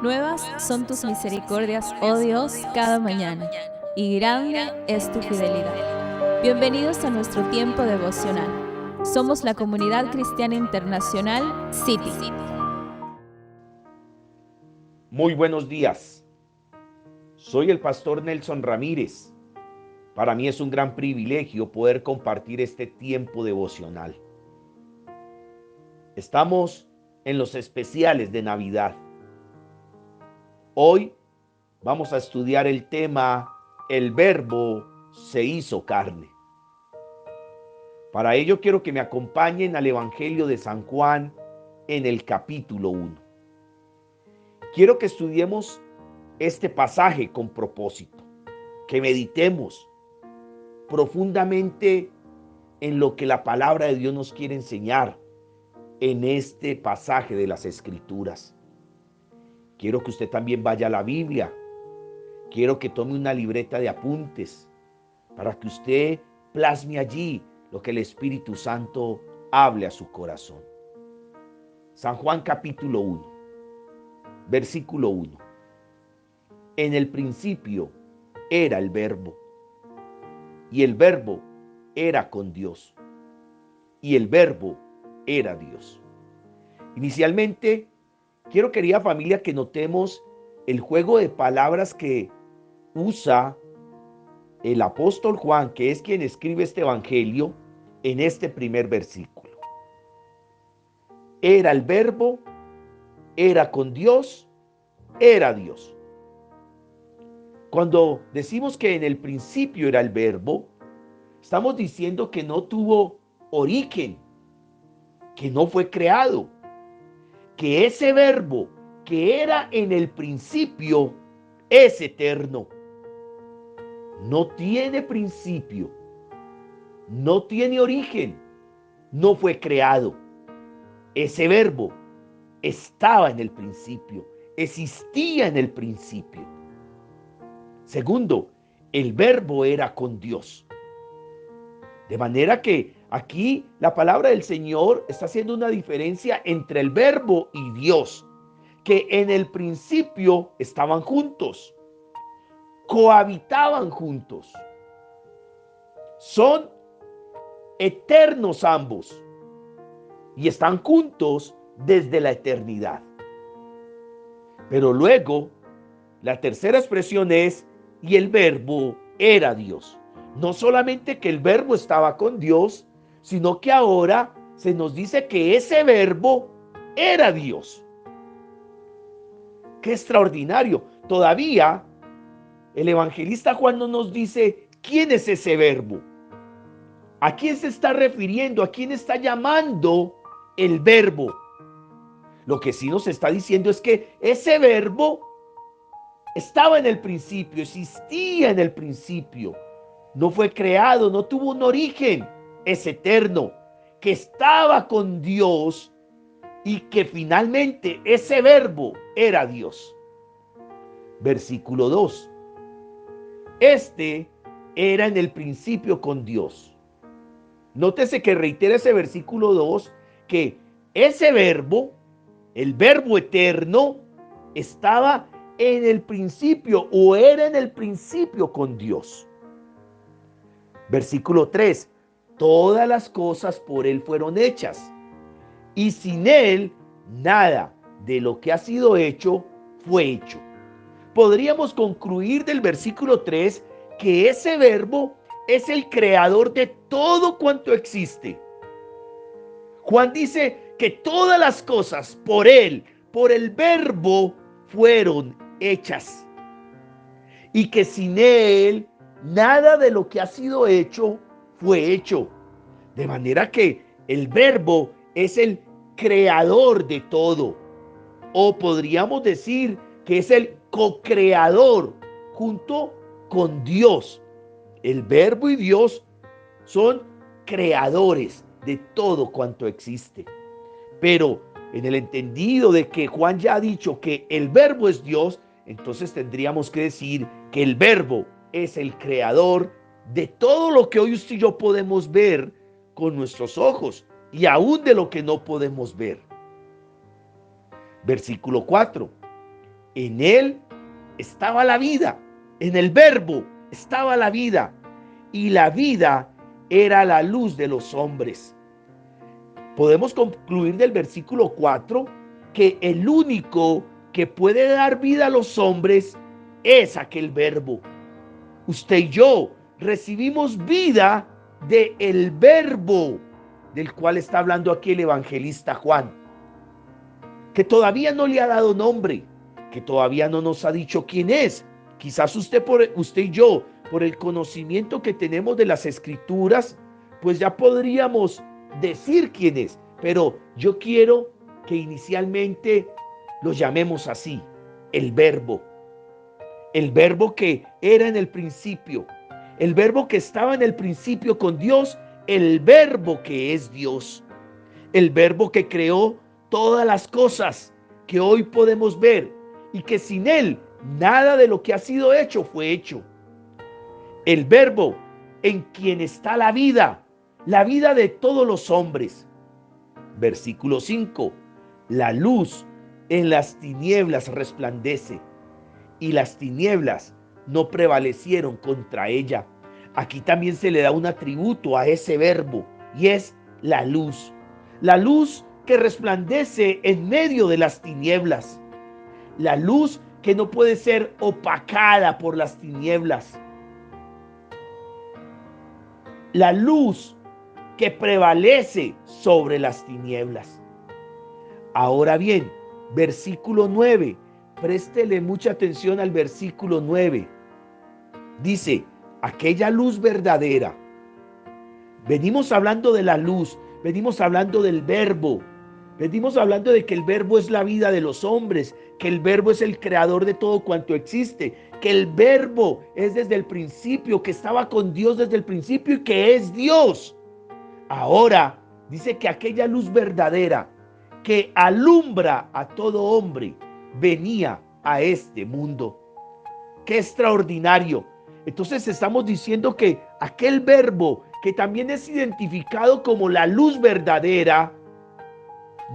Nuevas son tus misericordias, oh Dios, cada mañana, y grande es tu fidelidad. Bienvenidos a nuestro tiempo devocional. Somos la Comunidad Cristiana Internacional City. Muy buenos días. Soy el pastor Nelson Ramírez. Para mí es un gran privilegio poder compartir este tiempo devocional. Estamos en los especiales de Navidad. Hoy vamos a estudiar el tema El Verbo se hizo carne. Para ello quiero que me acompañen al Evangelio de San Juan en el capítulo 1. Quiero que estudiemos este pasaje con propósito, que meditemos profundamente en lo que la palabra de Dios nos quiere enseñar en este pasaje de las Escrituras. Quiero que usted también vaya a la Biblia. Quiero que tome una libreta de apuntes para que usted plasme allí lo que el Espíritu Santo hable a su corazón. San Juan capítulo 1, versículo 1. En el principio era el Verbo, y el Verbo era con Dios, y el Verbo era Dios. Inicialmente, querida familia, que notemos el juego de palabras que usa el apóstol Juan, que es quien escribe este evangelio, en este primer versículo. Era el Verbo, era con Dios, era Dios. Cuando decimos que en el principio era el Verbo, estamos diciendo que no tuvo origen, que no fue creado, que ese Verbo que era en el principio es eterno. No tiene principio, no tiene origen, no fue creado. Ese Verbo estaba en el principio, existía en el principio. Segundo, el Verbo era con Dios. De manera que aquí la palabra del Señor está haciendo una diferencia entre el Verbo y Dios, que en el principio estaban juntos, cohabitaban juntos. Son eternos ambos y están juntos desde la eternidad. Pero luego, la tercera expresión es, y el Verbo era Dios. No solamente que el Verbo estaba con Dios, sino que ahora se nos dice que ese Verbo era Dios. ¡Qué extraordinario! Todavía el evangelista Juan no nos dice quién es ese Verbo. ¿A quién se está refiriendo? ¿A quién está llamando el Verbo? Lo que sí nos está diciendo es que ese Verbo estaba en el principio, existía en el principio. No fue creado, no tuvo un origen, es eterno, que estaba con Dios y que finalmente ese Verbo era Dios. Versículo 2. Este era en el principio con Dios. Nótese que reitera ese versículo 2 que ese Verbo, el Verbo eterno, estaba en el principio o era en el principio con Dios. Versículo 3. Todas las cosas por Él fueron hechas, y sin Él nada de lo que ha sido hecho fue hecho. Podríamos concluir del versículo 3 que ese Verbo es el creador de todo cuanto existe. Juan dice que todas las cosas por Él, por el Verbo, fueron hechas, y que sin Él nada de lo que ha sido hecho fue hecho. De manera que el Verbo es el creador de todo. O podríamos decir que es el co-creador junto con Dios. El Verbo y Dios son creadores de todo cuanto existe. Pero en el entendido de que Juan ya ha dicho que el Verbo es Dios, entonces tendríamos que decir que el Verbo es el creador de todo lo que hoy usted y yo podemos ver con nuestros ojos y aún de lo que no podemos ver. Versículo 4. En él estaba la vida, en el verbo estaba la vida, y la vida era la luz de los hombres. Podemos concluir del versículo 4 que el único que puede dar vida a los hombres es aquel verbo. Usted y yo recibimos vida del verbo del cual está hablando aquí el evangelista Juan, que todavía no le ha dado nombre, que todavía no nos ha dicho quién es. Quizás usted y yo, por el conocimiento que tenemos de las escrituras, pues ya podríamos decir quién es, pero yo quiero que inicialmente lo llamemos así, el verbo que era en el principio, el verbo que estaba en el principio con Dios, el verbo que es Dios, el verbo que creó todas las cosas que hoy podemos ver y que sin él nada de lo que ha sido hecho fue hecho. El verbo en quien está la vida de todos los hombres. Versículo 5. La luz en las tinieblas resplandece y las tinieblas no prevalecieron contra ella. Aquí también se le da un atributo a ese verbo y es la luz. La luz que resplandece en medio de las tinieblas. La luz que no puede ser opacada por las tinieblas. La luz que prevalece sobre las tinieblas. Ahora bien, versículo 9. Préstele mucha atención al versículo 9. Dice, aquella luz verdadera. Venimos hablando de la luz, venimos hablando del verbo, venimos hablando de que el verbo es la vida de los hombres, que el verbo es el creador de todo cuanto existe, que el verbo es desde el principio, que estaba con Dios desde el principio y que es Dios. Ahora dice que aquella luz verdadera que alumbra a todo hombre venía a este mundo. ¡Qué extraordinario! Entonces estamos diciendo que aquel verbo que también es identificado como la luz verdadera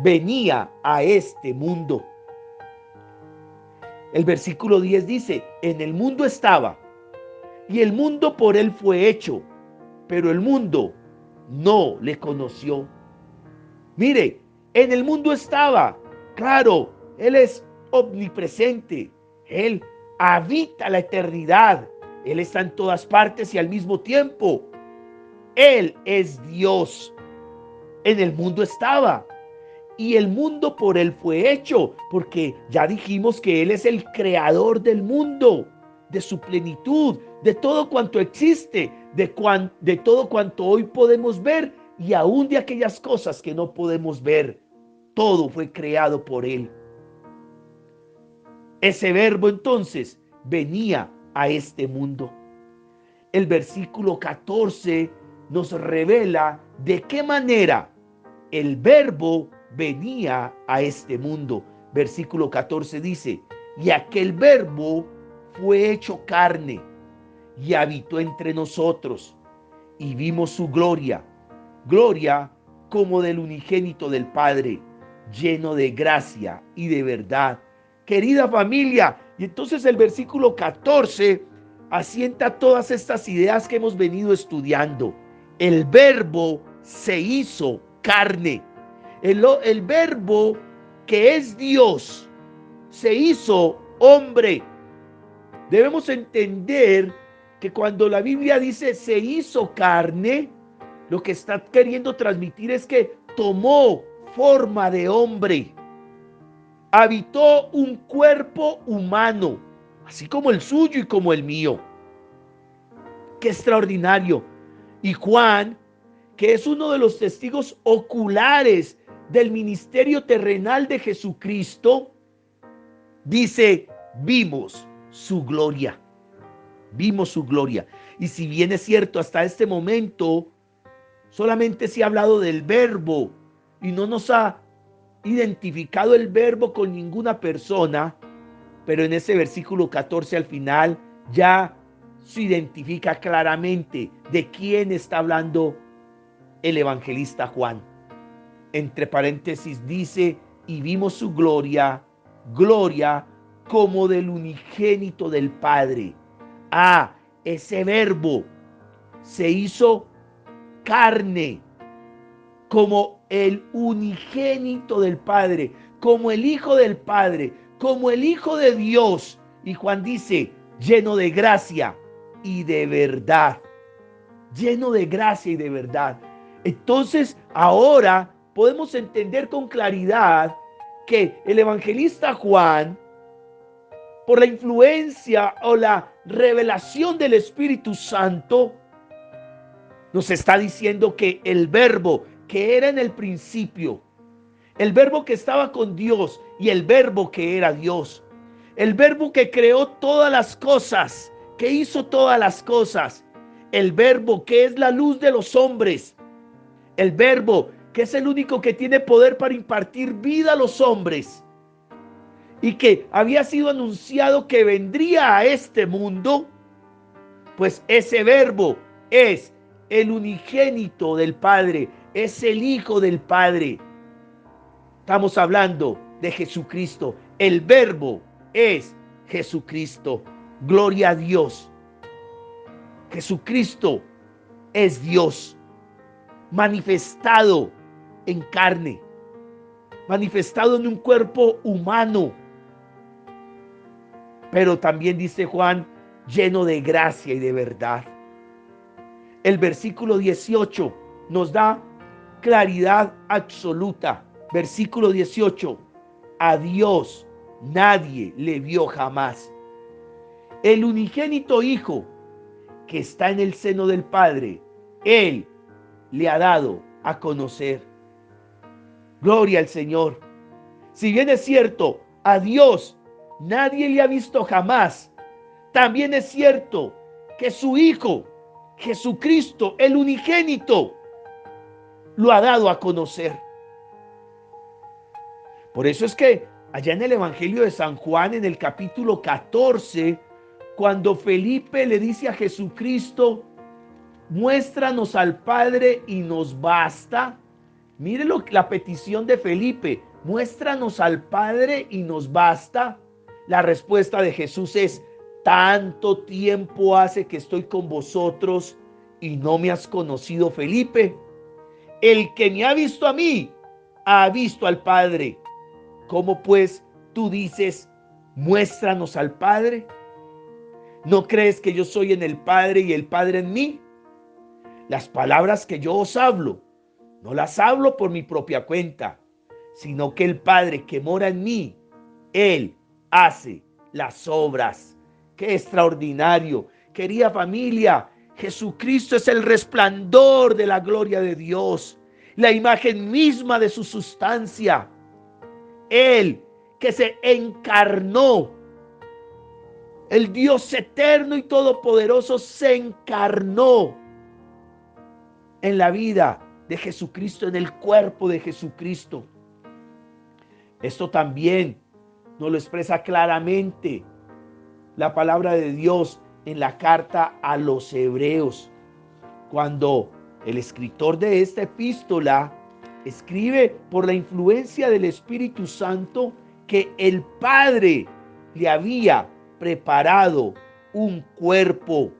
venía a este mundo. El versículo 10 dice, en el mundo estaba y el mundo por él fue hecho, pero el mundo no le conoció. Mire, en el mundo estaba, claro, él es omnipresente, él habita la eternidad, él está en todas partes y al mismo tiempo, él es Dios. En el mundo estaba y el mundo por él fue hecho, porque ya dijimos que él es el creador del mundo, de su plenitud, de todo cuanto existe, de todo cuanto hoy podemos ver y aún de aquellas cosas que no podemos ver. Todo fue creado por él. Ese verbo entonces venía a este mundo. El versículo 14 nos revela de qué manera el verbo venía a este mundo. Versículo 14 dice, y aquel verbo fue hecho carne y habitó entre nosotros y vimos su gloria, gloria como del unigénito del Padre, lleno de gracia y de verdad. Querida familia, y entonces el versículo 14 asienta todas estas ideas que hemos venido estudiando. El verbo se hizo carne. El verbo que es Dios se hizo hombre. Debemos entender que cuando la Biblia dice se hizo carne, lo que está queriendo transmitir es que tomó forma de hombre. Habitó un cuerpo humano, así como el suyo y como el mío. ¡Qué extraordinario! Y Juan, que es uno de los testigos oculares del ministerio terrenal de Jesucristo, dice, vimos su gloria. Vimos su gloria. Y si bien es cierto, hasta este momento solamente se ha hablado del verbo y no nos ha identificado el verbo con ninguna persona, pero en ese versículo 14 al final ya se identifica claramente de quién está hablando el evangelista Juan. Entre paréntesis dice, y vimos su gloria, gloria como del unigénito del Padre. Ah, ese verbo se hizo carne como el unigénito del Padre, como el Hijo del Padre, como el Hijo de Dios. Y Juan dice, lleno de gracia y de verdad. Lleno de gracia y de verdad. Entonces, ahora podemos entender con claridad que el evangelista Juan, por la influencia o la revelación del Espíritu Santo, nos está diciendo que el verbo que era en el principio, el verbo que estaba con Dios y el verbo que era Dios, el verbo que creó todas las cosas, que hizo todas las cosas, el verbo que es la luz de los hombres, el verbo que es el único que tiene poder para impartir vida a los hombres y que había sido anunciado que vendría a este mundo, pues ese verbo es el unigénito del Padre, es el Hijo del Padre. Estamos hablando de Jesucristo. El verbo es Jesucristo. Gloria a Dios. Jesucristo es Dios manifestado en carne, manifestado en un cuerpo humano. Pero también dice Juan, lleno de gracia y de verdad. El versículo 18 nos da claridad absoluta. Versículo 18. A Dios nadie le vio jamás. El unigénito Hijo que está en el seno del Padre, Él le ha dado a conocer. Gloria al Señor. Si bien es cierto, a Dios nadie le ha visto jamás, también es cierto que su Hijo, Jesucristo, el unigénito, lo ha dado a conocer. Por eso es que allá en el Evangelio de San Juan, en el capítulo 14, cuando Felipe le dice a Jesucristo, muéstranos al Padre y nos basta. Mire la petición de Felipe, muéstranos al Padre y nos basta. La respuesta de Jesús es, tanto tiempo hace que estoy con vosotros y no me has conocido, Felipe. El que me ha visto a mí, ha visto al Padre. ¿Cómo pues tú dices, muéstranos al Padre? ¿No crees que yo soy en el Padre y el Padre en mí? Las palabras que yo os hablo, no las hablo por mi propia cuenta, sino que el Padre que mora en mí, Él hace las obras. ¡Qué extraordinario! Querida familia, Jesucristo es el resplandor de la gloria de Dios, la imagen misma de su sustancia. Él que se encarnó, el Dios eterno y todopoderoso se encarnó en la vida de Jesucristo, en el cuerpo de Jesucristo. Esto también nos lo expresa claramente la palabra de Dios en la carta a los Hebreos, cuando el escritor de esta epístola escribe por la influencia del Espíritu Santo que el Padre le había preparado un cuerpo.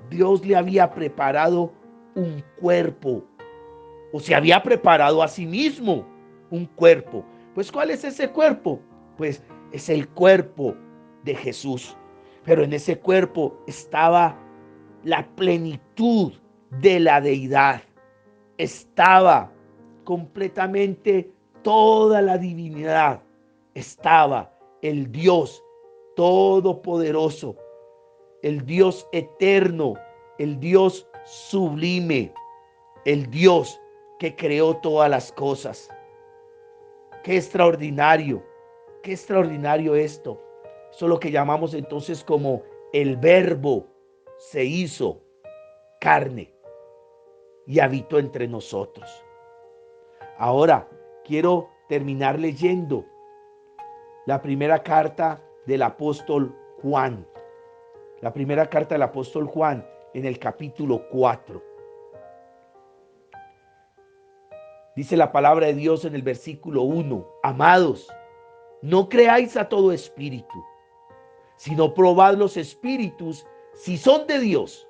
Dios le había preparado un cuerpo, o se había preparado a sí mismo un cuerpo. Pues ¿cuál es ese cuerpo? Pues es el cuerpo de Jesús. Pero en ese cuerpo estaba la plenitud de la deidad. Estaba completamente toda la divinidad. Estaba el Dios todopoderoso, el Dios eterno, el Dios sublime, el Dios que creó todas las cosas. Qué extraordinario esto. Eso es lo que llamamos entonces como el Verbo se hizo carne y habitó entre nosotros. Ahora quiero terminar leyendo la primera carta del apóstol Juan. La primera carta del apóstol Juan en el capítulo 4. Dice la palabra de Dios en el versículo 1. Amados, No creáis a todo espíritu, sino probad los espíritus si son de Dios.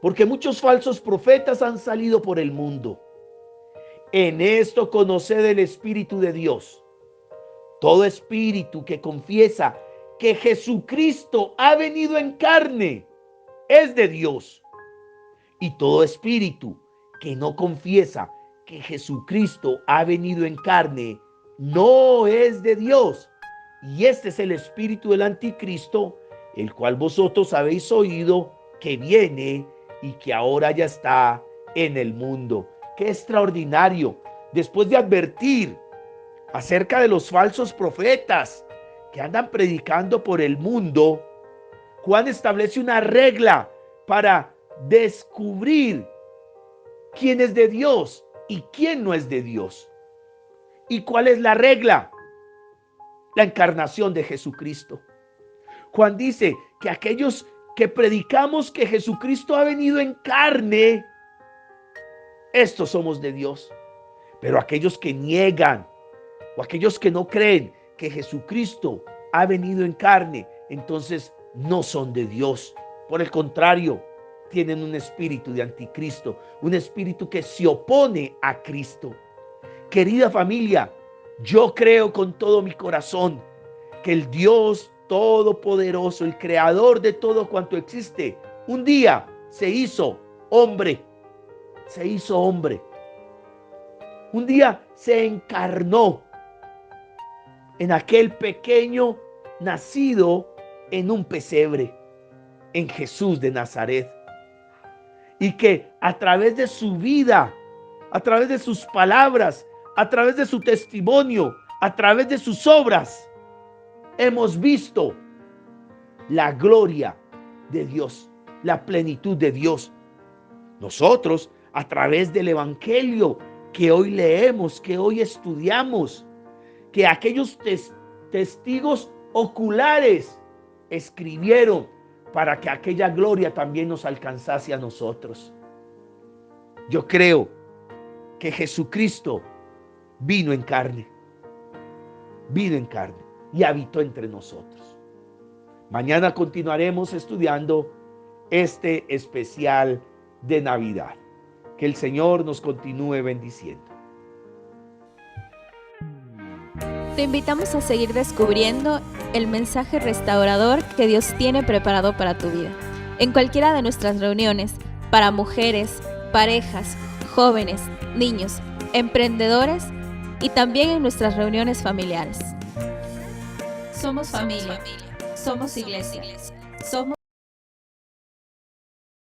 Porque muchos falsos profetas han salido por el mundo. En esto conoced el Espíritu de Dios. Todo espíritu que confiesa que Jesucristo ha venido en carne es de Dios. Y todo espíritu que no confiesa que Jesucristo ha venido en carne no es de Dios. Y este es el espíritu del anticristo, el cual vosotros habéis oído que viene y que ahora ya está en el mundo. ¡Qué extraordinario! Después de advertir acerca de los falsos profetas que andan predicando por el mundo, Juan establece una regla para descubrir quién es de Dios y quién no es de Dios. ¿Y cuál es la regla? La encarnación de Jesucristo. Juan dice que aquellos que predicamos que Jesucristo ha venido en carne, estos somos de Dios. Pero aquellos que niegan o aquellos que no creen que Jesucristo ha venido en carne, entonces no son de Dios. Por el contrario, tienen un espíritu de anticristo, un espíritu que se opone a Cristo. Querida familia, yo creo con todo mi corazón que el Dios Todopoderoso, el creador de todo cuanto existe, un día se hizo hombre. Se hizo hombre. Un día se encarnó en aquel pequeño nacido en un pesebre, en Jesús de Nazaret. Y que a través de su vida, a través de sus palabras, a través de su testimonio, a través de sus obras, hemos visto la gloria de Dios, la plenitud de Dios. Nosotros, a través del evangelio que hoy leemos, que hoy estudiamos, que aquellos testigos oculares escribieron para que aquella gloria también nos alcanzase a nosotros. Yo creo que Jesucristo vino en carne y habitó entre nosotros. Mañana continuaremos estudiando este especial de Navidad. Que el Señor nos continúe bendiciendo. Te invitamos a seguir descubriendo el mensaje restaurador que Dios tiene preparado para tu vida. En cualquiera de nuestras reuniones, para mujeres, parejas, jóvenes, niños, emprendedores y también en nuestras reuniones familiares. Somos familia, somos iglesia, somos